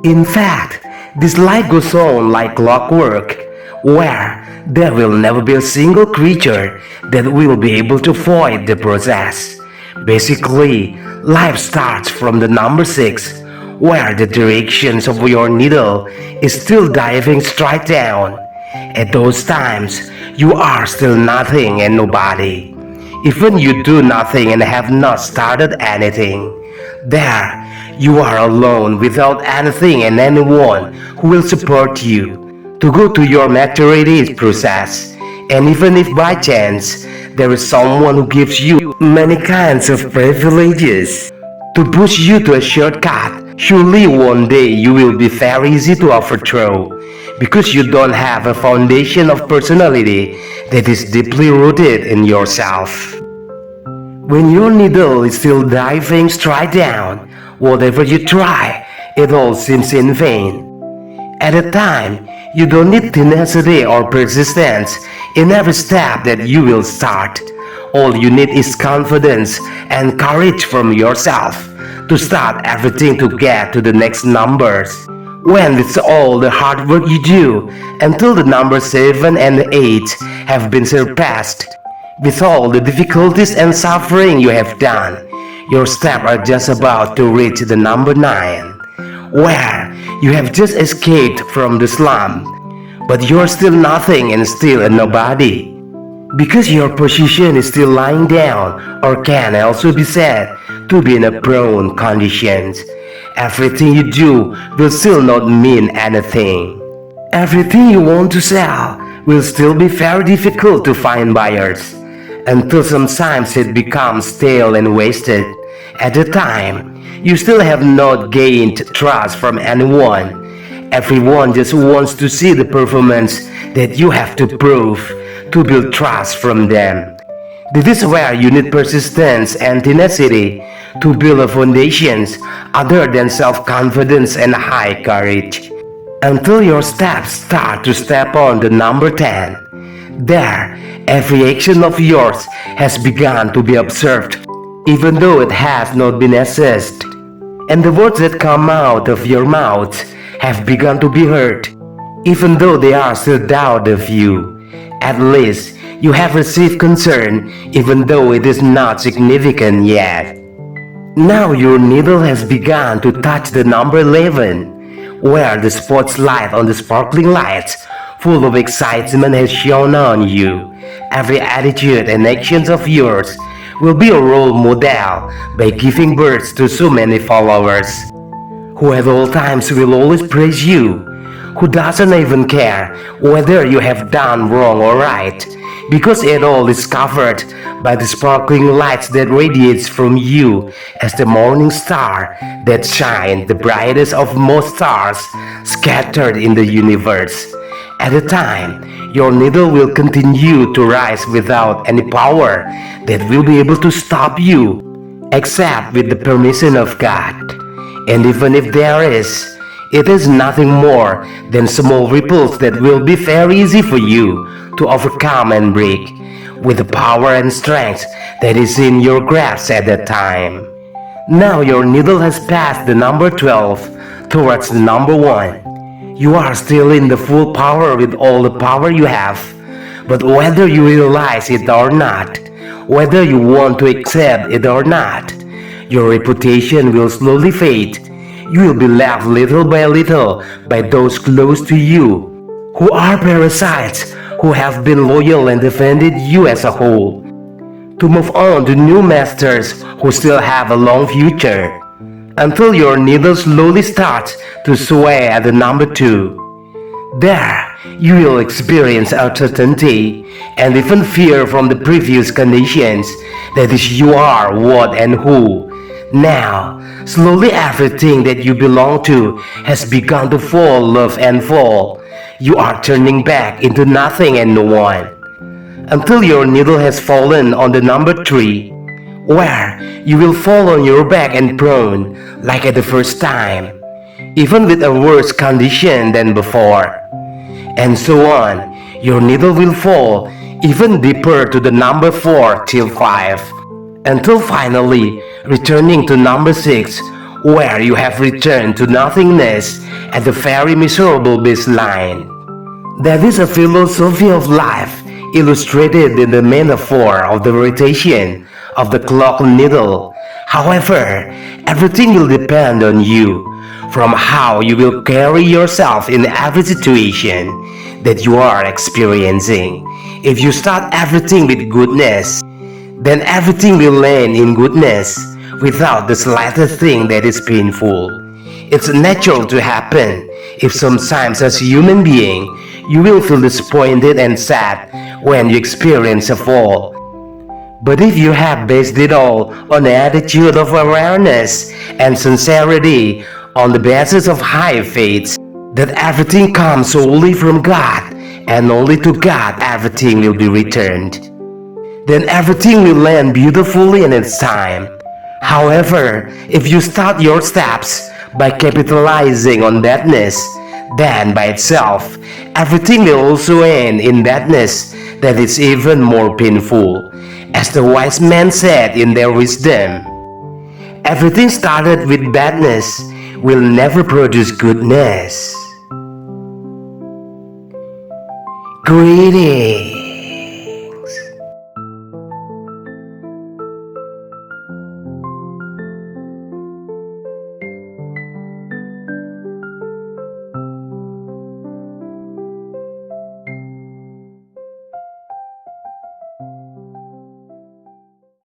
In fact, this life goes on like clockwork, where there will never be a single creature that will be able to avoid the process. Basically, life starts from the number 6, where the directions of your needle is still diving straight down. At those times, you are still nothing and nobody. Even you do nothing and have not started anything. There, you are alone without anything and anyone who will support you to go to your maturity process. And even if by chance there is someone who gives you many kinds of privileges to push you to a shortcut, surely one day you will be very easy to overthrow because you don't have a foundation of personality that is deeply rooted in yourself. When your needle is still diving straight down, whatever you try, it all seems in vain. At a time, you don't need tenacity or persistence in every step that you will start. All you need is confidence and courage from yourself to start everything to get to the next numbers. When with all the hard work you do until the number 7 and 8 have been surpassed, with all the difficulties and suffering you have done, your steps are just about to reach the number 9, where you have just escaped from the slum, but you're still nothing and still a nobody. Because your position is still lying down, or can also be said to be in a prone condition, everything you do will still not mean anything. Everything you want to sell will still be very difficult to find buyers, until sometimes it becomes stale and wasted. At the time, you still have not gained trust from anyone. Everyone just wants to see the performance that you have to prove to build trust from them. This is where you need persistence and tenacity to build a foundations other than self-confidence and high courage. Until your steps start to step on the number 10. There, every action of yours has begun to be observed, even though it has not been assessed. And the words that come out of your mouth have begun to be heard, even though they are still doubt of you. At least, you have received concern, even though it is not significant yet. Now your needle has begun to touch the number 11, where the spotlight on the sparkling lights full of excitement has shone on you. Every attitude and actions of yours will be a role model by giving birth to so many followers, who at all times will always praise you, who doesn't even care whether you have done wrong or right, because it all is covered by the sparkling lights that radiates from you as the morning star that shines the brightest of most stars scattered in the universe. At a time, your needle will continue to rise without any power that will be able to stop you, except with the permission of God. And even if there is, it is nothing more than small ripples that will be very easy for you to overcome and break, with the power and strength that is in your grasp at that time. Now your needle has passed the number 12 towards the number 1. You are still in the full power with all the power you have, but whether you realize it or not, whether you want to accept it or not, your reputation will slowly fade. You will be left little by little by those close to you, who are parasites who have been loyal and defended you as a whole, to move on to new masters who still have a long future, until your needle slowly starts to sway at the number 2. There, you will experience uncertainty and even fear from the previous conditions, that is, you are what and who. Now, slowly everything that you belong to has begun to fall off and fall. You are turning back into nothing and no one, until your needle has fallen on the number 3, where you will fall on your back and prone like at the first time, even with a worse condition than before. And so on, your needle will fall even deeper to the number 4 till 5, until finally returning to number 6, where you have returned to nothingness at the very miserable baseline. That is a philosophy of life illustrated in the metaphor of the rotation of the clock needle. However, everything will depend on you, from how you will carry yourself in every situation that you are experiencing. If you start everything with goodness, then everything will end in goodness without the slightest thing that is painful. It's natural to happen if sometimes as a human being you will feel disappointed and sad when you experience a fall. But if you have based it all on the attitude of awareness and sincerity, on the basis of high faith, that everything comes solely from God and only to God everything will be returned, then everything will land beautifully in its time. However, if you start your steps by capitalizing on badness, then by itself, everything will also end in badness that is even more painful. As the wise men said in their wisdom, everything started with badness will never produce goodness. Greedy.